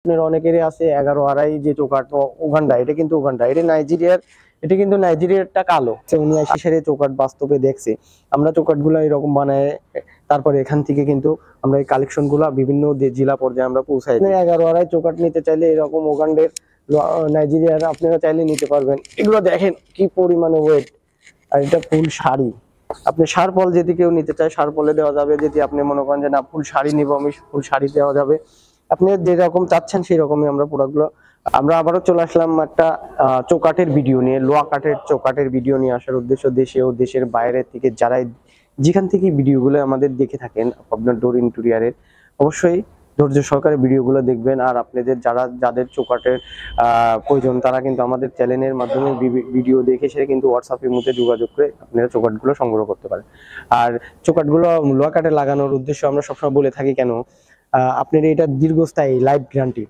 আপনার অনেকেরই আছে 11 আড়াই যে চোকাট উগান্ডা, এটা কিন্তু উগান্ডা, এটা নাইজেরিয়ার। এটা কিন্তু নাইজেরিয়ারটা কালো। উনি আশিসের চোকাট বাস্তবে দেখছে। আমরা চোকাট গুলা এরকম বানায় তারপরে এখান থেকে কিন্তু আমরা এই কালেকশন গুলা বিভিন্ন জেলা পর্যায়ে আমরা পৌঁছাই। 11 আড়াই চোকাট নিতে চাইলে এরকম উগান্ডের নাইজেরিয়ার আপনারা চাইলে নিতে পারবেন। এগুলো দেখেন কি পরিমাণে ওয়েট। আর এটা ফুল শাড়ি। আপনি শাড়পল যদি কেউ নিতে চায় শাড়পলে দেওয়া যাবে। যদি আপনি মনে করেন যে না ফুল শাড়ি নিবো আমি, ফুল শাড়ি দেওয়া যাবে। আপনি যেরকম চাচ্ছেন সেই রকমই আমরা প্রোডাক্টগুলো। আমরা আবারও চলে আসলাম একটা চৌকাঠের ভিডিও নিয়ে, লোয়া কাঠের চৌকাঠের ভিডিও নিয়ে আসার উদ্দেশ্য দেশে ও দেশের বাইরে থেকে যারা যেখান থেকে ভিডিওগুলো আমাদের দেখে থাকেন আপনার ডোর ইন্টেরিয়রের, অবশ্যই ধৈর্য সহকারে ভিডিওগুলো দেখবেন। আর আপনাদের যাদের চৌকাঠের প্রয়োজন তারা কিন্তু আমাদের চ্যানেলের মাধ্যমে ভিডিও দেখে সে কিন্তু হোয়াটসঅ্যাপের মধ্যে যোগাযোগ করে আপনারা চৌকাঠগুলো সংগ্রহ করতে পারেন। আর চৌকাঠগুলো লোয়া কাঠে লাগানোর উদ্দেশ্য আমরা সবসময় বলে থাকি কেন, আপনার এটা দীর্ঘস্থায়ী লাইফ গ্যারান্টি।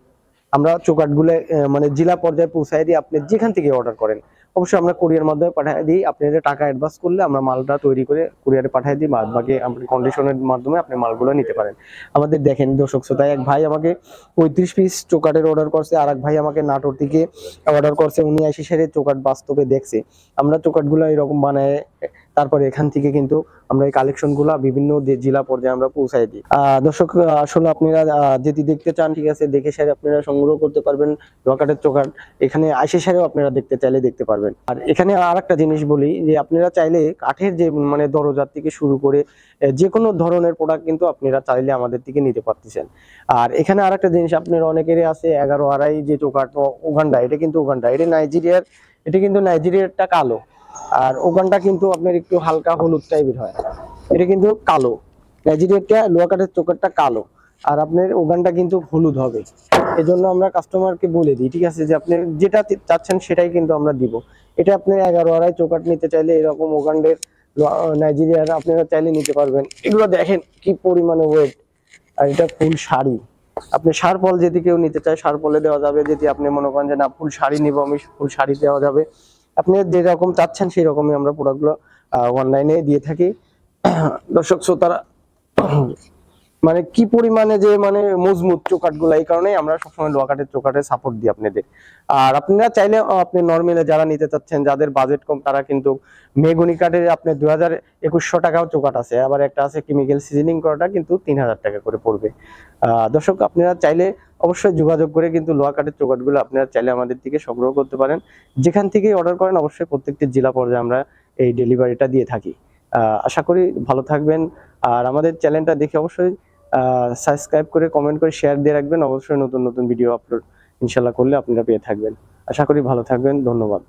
আমরা চৌকাঠগুলো মানে জেলা পর্যায়ে পৌঁছায় দিই। আপনি যেখান থেকে অর্ডার করেন অবশ্যই আমরা কুরিয়ার মাধ্যমে পাঠিয়ে দিই। আপনাদের টাকা অ্যাডভান্স করলে আমরা মালটা তৈরি করে কুরিয়ারে পাঠিয়ে দিই। বাকি আপনি কন্ডিশনের মাধ্যমে আপনি মালগুলো নিতে পারেন। আমাদের দেখেন দর্শক শ্রোতায়, এক ভাই আমাকে 35 পিস চৌকাঠের অর্ডার করছে, আর এক ভাই আমাকে নাটোর থেকে অর্ডার করছে। উনি আশিসের চৌকাঠ বাস্তবে দেখছে। আমরা চৌকাঠগুলো এরকম বানায় তারপরে এখান থেকে কিন্তু আমরা এই কালেকশন গুলা বিভিন্ন জেলা পর্যায়ে আমরা পৌঁছাই দিই। দর্শক আসলে আপনারা যদি দেখতে চান ঠিক আছে, দেখে সেরে আপনারা সংগ্রহ করতে পারবেন লোকাটের চৌকাঠ। এখানে আইসে সেরেও আপনারা দেখতে চাইলে দেখতে পারবেন। আর এখানে আর একটা জিনিস বলি যে আপনারা চাইলে কাঠের যে মানে দরজার থেকে শুরু করে যে কোনো ধরনের প্রোডাক্ট কিন্তু আপনারা চাইলে আমাদের থেকে নিতে পারতেছেন। আর এখানে আর একটা জিনিস আপনার অনেকেরই আছে 11 আড়াই যে চৌকাঠ উগান্ডা, এটা কিন্তু উগান্ডা, এটা নাইজেরিয়ার। এটা কিন্তু নাইজেরিয়ারটা কালো, আর ওখানটা কিন্তু আপনার একটু হালকা হলুদ টাইপের হয়। এটা কিন্তু কালো, নাইজেরিয়ারটা লোয়া কাঠের চৌকাঠটা কালো, আর আপনার ওখানটা কিন্তু হলুদ হবে। এজন্য আমরা কাস্টমারকে বলে দিই ঠিক আছে যে আপনি যেটা চাচ্ছেন সেটাই কিন্তু আমরা দিব। এটা আপনি 11 আড়াই চৌকাঠ নিতে চাইলে এরকম ওখানদের নাইজেরিয়ার আপনারা চাইলে নিতে পারবেন। এগুলো দেখেন কি পরিমাণে ওয়েট। আর এটা ফুল শাড়ি। আপনি শাড়পল যদি কেউ নিতে চায় শাড়পলে দেওয়া যাবে। যদি আপনি মনে করেন যে না ফুল শাড়ি নিবো আমি, ফুল শাড়ি দেওয়া যাবে। আপনি যেরকম চাচ্ছেন সেই রকমই আমরা প্রোডাক্টগুলো অনলাইনে দিয়ে থাকি। দর্শক শ্রোতারা মানে কি পরিমাণে যে মানে মজবুত চৌকাঠগুলো, এই কারণেই আমরা সবসময় লোয়া কাঠের চৌকাঠে সাপোর্ট দিই আপনাদের। আর আপনারা চাইলে আপনি নর্মালি যারা নিতে চাচ্ছেন যাদের বাজেট কম তারা কিন্তু মেগুনি কাঠের আপনি 2200 টাকাও চৌকাঠ আছে, আবার একটা আছে কেমিক্যাল সিজনিং করাটা কিন্তু 3000 টাকা করে পড়বে। দর্শক আপনারা চাইলে অবশ্যই যোগাযোগ করে কিন্তু লোয়া কাঠের চৌকাঠগুলো আপনারা চাইলে আমাদের থেকে সংগ্রহ করতে পারেন। যেখান থেকে অর্ডার করেন অবশ্যই প্রত্যেকটি জেলা পর্যায়ে আমরা এই ডেলিভারিটা দিয়ে থাকি। আশা করি ভালো থাকবেন। আর আমাদের চ্যানেলটা দেখে অবশ্যই সাবস্ক্রাইব করে কমেন্ট করে শেয়ার দিয়ে রাখবেন। অবশ্যই নতুন নতুন ভিডিও আপলোড ইনশাল্লাহ করলে আপনারা পেয়ে থাকবেন। আশা করি ভালো থাকবেন। ধন্যবাদ।